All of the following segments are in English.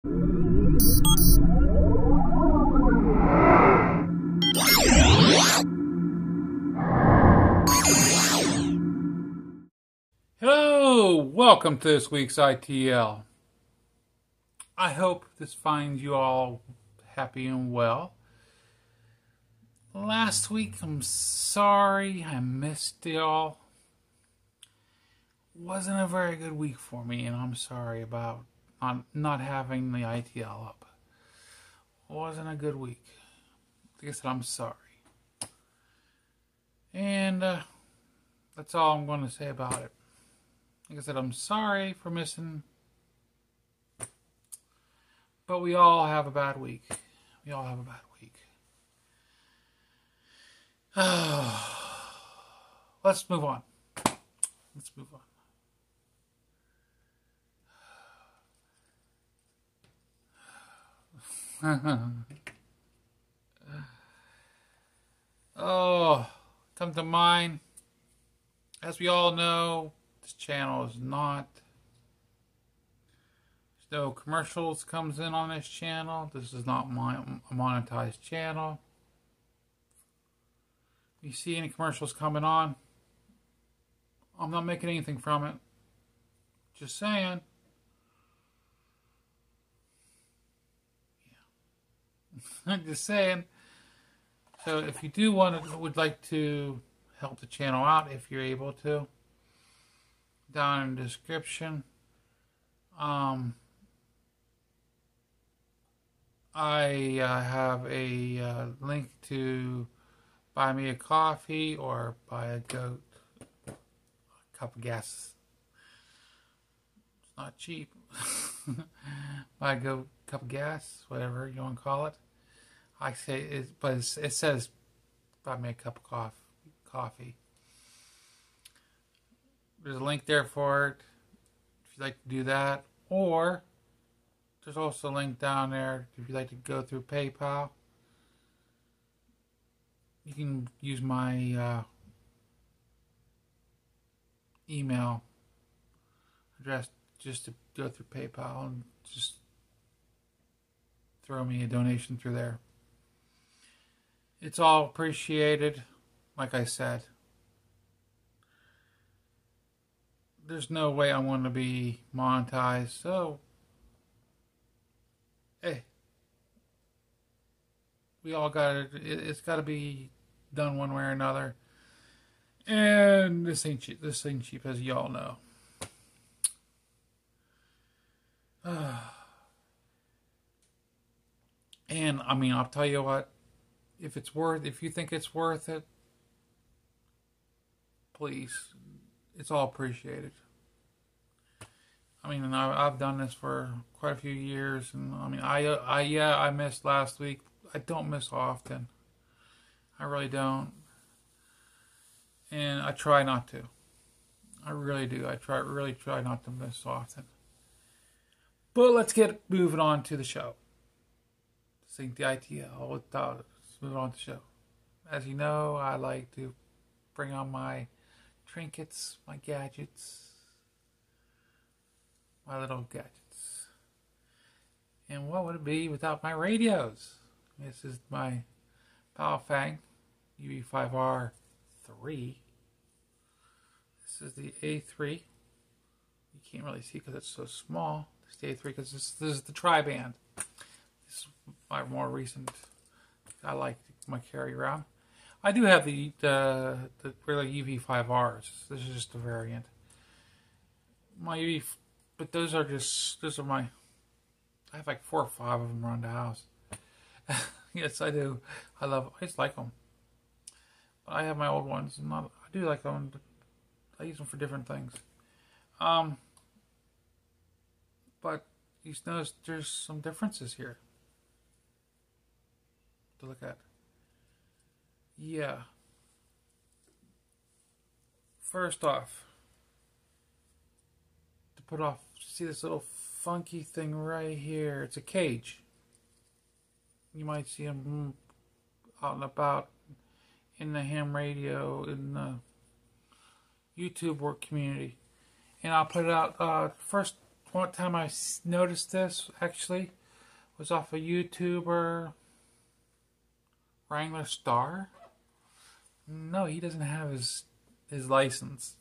Hello, welcome to this week's ITL. I hope this finds you all happy and well. Last week, I'm sorry I missed y'all. Wasn't a very good week for me, and I'm sorry about not having the ITL up. Wasn't a good week. Like I said, I'm sorry. And that's all I'm going to say about it. Like I said, I'm sorry for missing, but we all have a bad week. We all have a bad week. Let's move on. Let's move on. Come to mind. As we all know, this channel is not. There's no commercials comes in on this channel. This is not a monetized channel. If you see any commercials coming on, I'm not making anything from it. Just saying. Yeah. I'm just saying. So if you do would like to help the channel out, if you're able to, down in the description, I have a link to buy me a coffee or buy a goat a cup of gas. It's not cheap. Buy a goat cup of gas, whatever you want to call it. I say it, but it says buy me a cup of coffee. There's a link there for it if you'd like to do that, or there's also a link down there if you'd like to go through PayPal. You can use my email address just to go through PayPal and just throw me a donation through there. It's all appreciated, like I said. There's no way I want to be monetized, so hey, we all got it. It's got to be done one way or another, and this ain't cheap. This ain't cheap, as y'all know. And I mean, I'll tell you what. If you think it's worth it, please. It's all appreciated. I mean, and I've done this for quite a few years, and I mean, I missed last week. I don't miss often. I really don't, and I try not to. I really do. I really try not to miss often. But let's get moving on to the show. This ain't the ITL. Let's move on to the show. As you know, I like to bring on my trinkets, my gadgets, my little gadgets. And what would it be without my radios? This is my Baofeng UV5R3. This is the A3. You can't really see because it's so small. It's the A3 because this is the tri-band. This is my more recent. I like my carry around. I do have the regular UV5Rs. This is just a variant. My UV, but those are my. I have like 4 or 5 of them around the house. Yes, I do. I just like them. But I have my old ones, and I do like them. I use them for different things. But you notice there's some differences here to look at. Yeah. First off, to put off, see this little funky thing right here? It's a cage. You might see them out and about in the ham radio, in the YouTube work community. And I'll put it out first. one time I noticed this, actually, was off a YouTuber, wranglerstar. No, he doesn't have his license.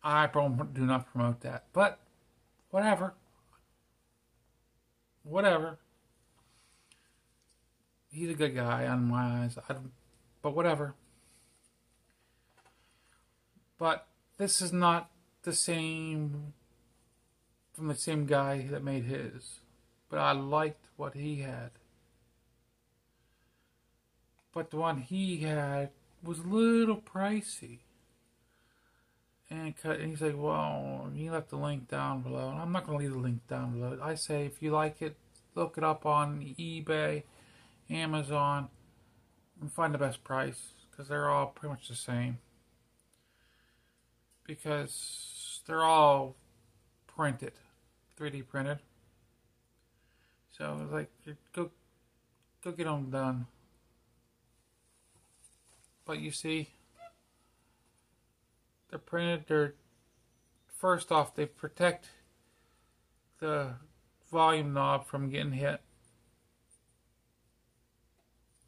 I do not promote that, but whatever. Whatever. He's a good guy on my eyes, but whatever. But this is not the same, from the same guy that made his. But I liked what he had. But the one he had was a little pricey. And he's like, well, you left the link down below. And I'm not going to leave the link down below. I say, if you like it, look it up on eBay, Amazon, and find the best price. Because they're all pretty much the same. Because they're all printed, 3D printed. So it's like, go get them done. But you see, they're printed. First off, they protect the volume knob from getting hit,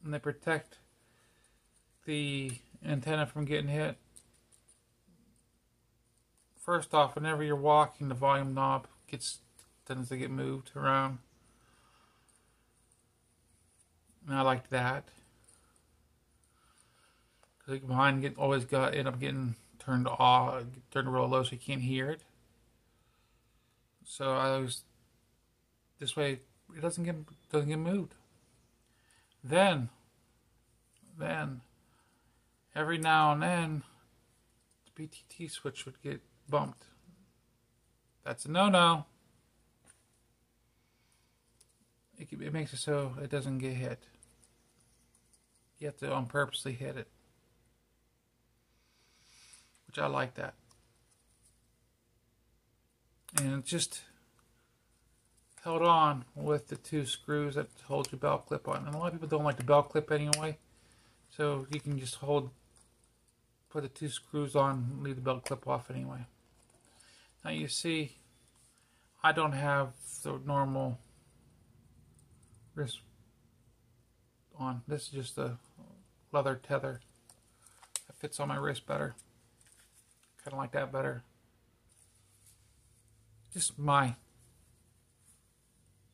and they protect the antenna from getting hit. First off, whenever you're walking, the volume knob tends to get moved around, and I like that. Because mine end up getting turned off, turned real low, so you can't hear it. So I always, this way it doesn't get moved. Then every now and then the BTT switch would get bumped. That's a no-no. It makes it so it doesn't get hit. You have to on purposely hit it. Which I like that. And it just held on with the two screws that hold your belt clip on. And a lot of people don't like the belt clip anyway. So you can just put the two screws on and leave the belt clip off anyway. Now you see, I don't have the normal wrist on. This is just a leather tether. It fits on my wrist better. Kind of like that better. Just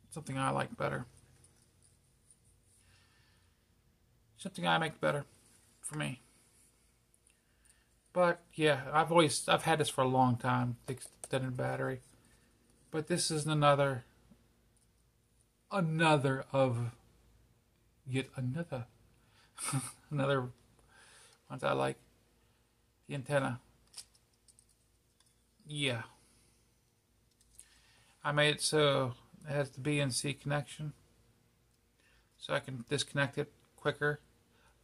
something I like better. Something I make better for me. But yeah, I've had this for a long time, the extended battery. But this is another ones I like. The antenna. Yeah. I made it so it has the B and C connection. So I can disconnect it quicker.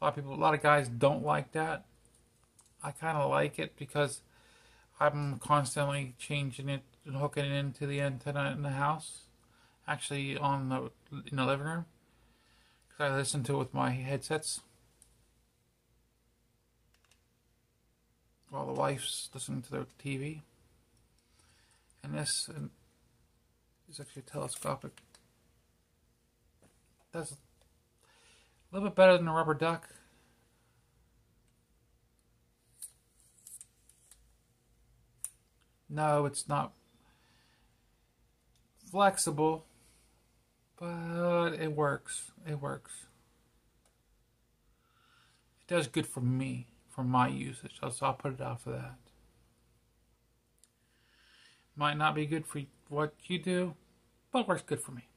A lot of guys don't like that. I kind of like it because I'm constantly changing it and hooking it into the antenna in the house. Actually in the living room. Because I listen to it with my headsets. While the wife's listening to the TV. And this is actually telescopic. Does a little bit better than a rubber duck. No, it's not flexible, but it works. It works. It does good for me, for my usage. So I'll put it out for that. Might not be good for what you do, but works good for me.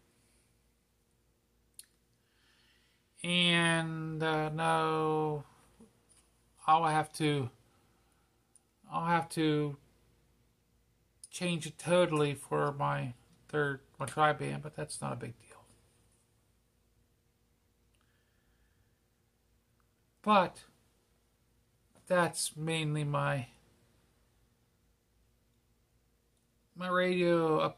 And no, I'll have to change it totally for my tri-band, but that's not a big deal. But that's mainly my radio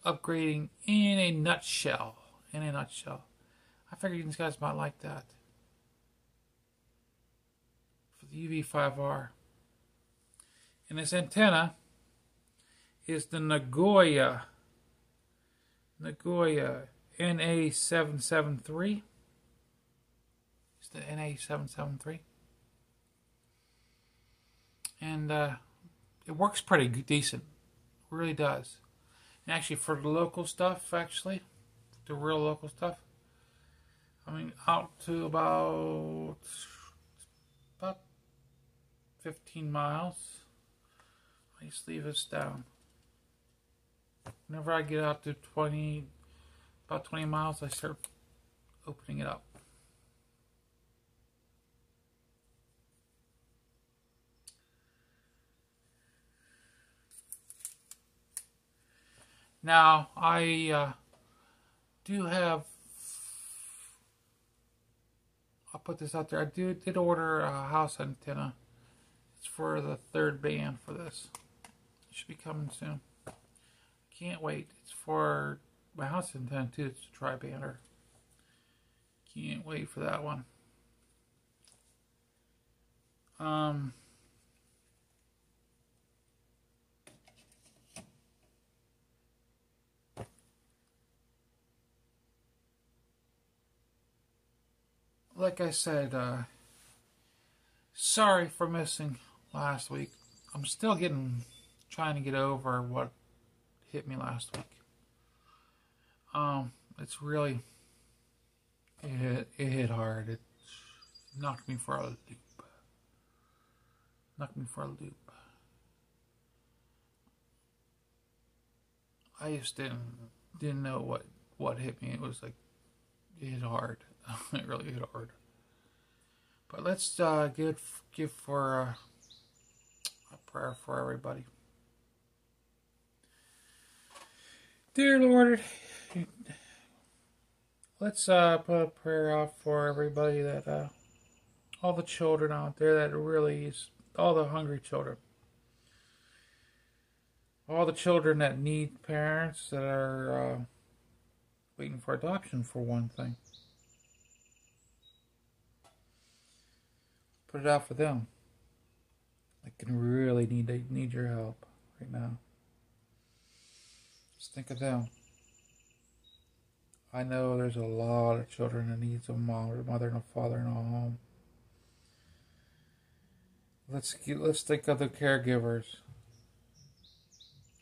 upgrading in a nutshell. I figured these guys might like that. For the UV5R. And this antenna is the Nagoya NA773. It's the NA773. And it works pretty decent. It really does. And actually, for the local stuff, actually, the real local stuff, I mean, out to about 15 miles, I just leave this down. Whenever I get out to about 20 miles, I start opening it up. Now, I do have, I'll put this out there, I did order a house antenna. It's for the third band for this. It should be coming soon. Can't wait. It's for my house antenna too. It's a tri-bander. Can't wait for that one. Like I said, sorry for missing last week. I'm still trying to get over what hit me last week. It's really, it hit hard. It knocked me for a loop. I just didn't know what hit me. It was like, it hit hard. It really hit hard. But let's give for a prayer for everybody. Dear Lord, let's put a prayer out for everybody, that all the children out there, that really is, all the hungry children, all the children that need parents, that are waiting for adoption, for one thing. Put it out for them. They can really need your help right now. Just think of them. I know there's a lot of children that needs a mother and a father in a home. Let's think of the caregivers.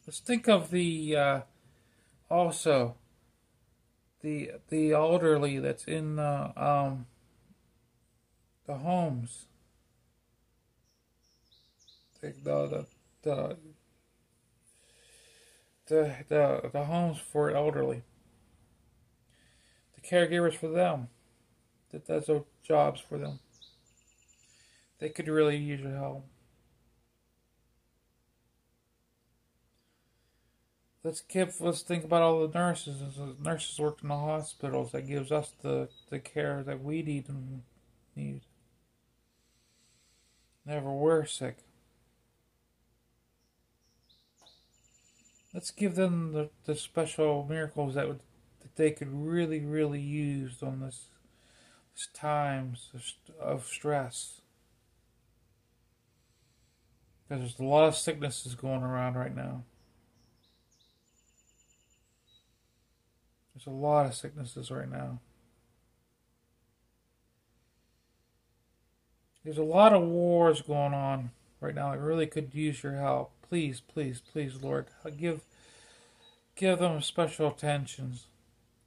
Let's think of the also the elderly that's in the homes. The homes for elderly. The caregivers for them. That's those jobs for them. They could really use your help. Let's think about all the nurses. The nurses work in the hospitals. That gives us the care that we need. Never we're sick. Let's give them the special miracles that they could really, really use on this times of stress. Because there's a lot of sicknesses going around right now. There's a lot of sicknesses right now. There's a lot of wars going on right now. I really could use your help. Please, please, please, Lord, give them special attentions.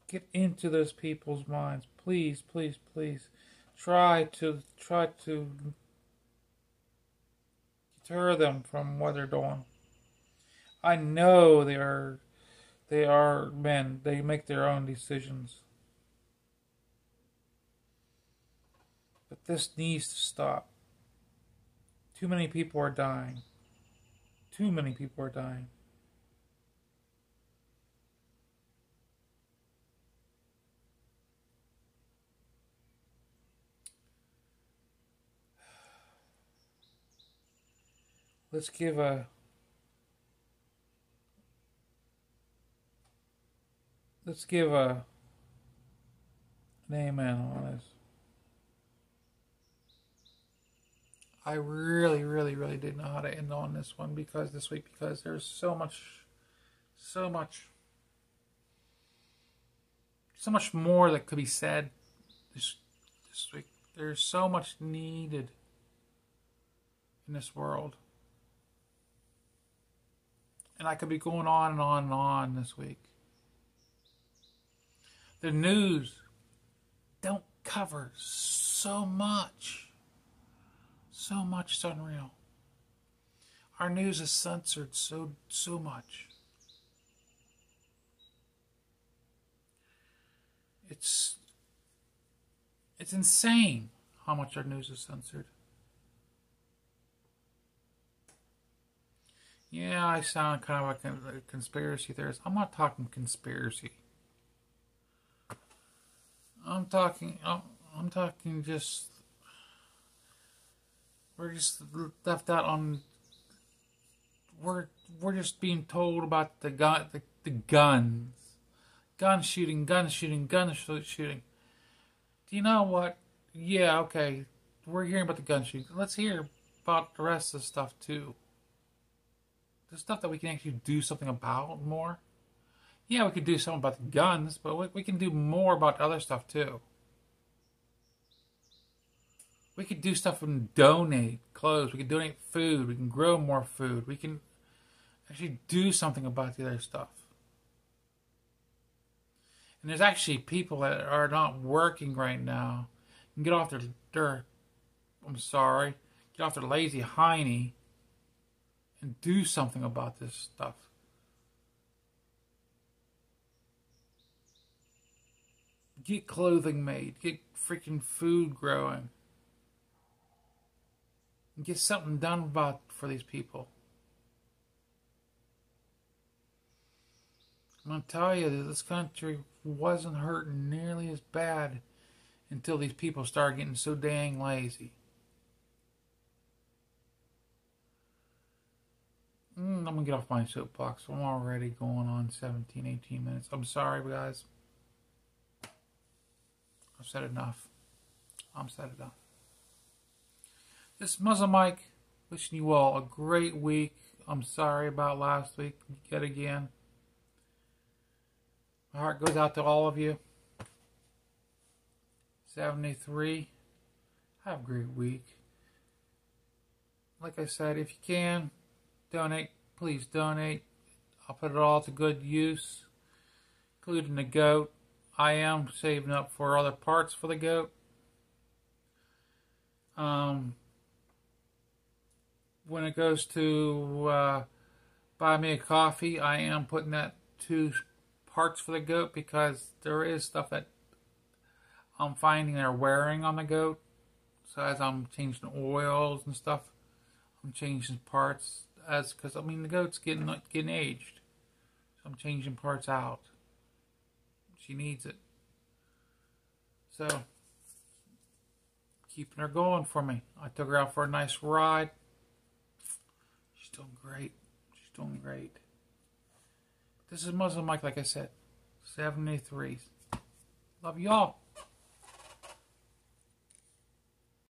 Get into those people's minds. Please, please, please. Try to deter them from what they're doing. I know they are men. They make their own decisions. But this needs to stop. Too many people are dying. Too many people are dying. Let's give an amen on this. I really, really, really didn't know how to end on this one because there's so much So much more that could be said this week. There's so much needed in this world. And I could be going on and on and on this week. The news don't cover so much. So much, it's unreal. Our news is censored so much. It's insane how much our news is censored. Yeah, I sound kind of like a conspiracy theorist. I'm not talking conspiracy. I'm talking just, we're just left out on, we're just being told about the guns. Gun shooting. Do you know what? Yeah, okay. We're hearing about the gun shooting. Let's hear about the rest of the stuff too. The stuff that we can actually do something about more. Yeah, we could do something about the guns, but we can do more about other stuff too. We could do stuff and donate clothes. We can donate food. We can grow more food. We can actually do something about the other stuff. And there's actually people that are not working right now and get off their lazy hiney and do something about this stuff. Get clothing made. Get freaking food growing. And get something done for these people. I'm going to tell you that this country wasn't hurting nearly as bad until these people started getting so dang lazy. I'm going to get off my soapbox. I'm already going on 17, 18 minutes. I'm sorry, guys. I've said enough. I'm said enough. This is Muslim Mike wishing you all a great week. I'm sorry about last week yet again. My heart goes out to all of you. 73. Have a great week. Like I said, if you can, donate. Please donate. I'll put it all to good use, including the goat. I am saving up for other parts for the goat. When it goes to buy me a coffee, I am putting that to parts for the goat because there is stuff that I'm finding they're wearing on the goat. So as I'm changing oils and stuff, I'm changing parts because the goat's getting aged. So I'm changing parts out. She needs it. So keeping her going for me. I took her out for a nice ride. She's doing great. She's doing great. This is Muslim Mike, like I said. 73. Love y'all.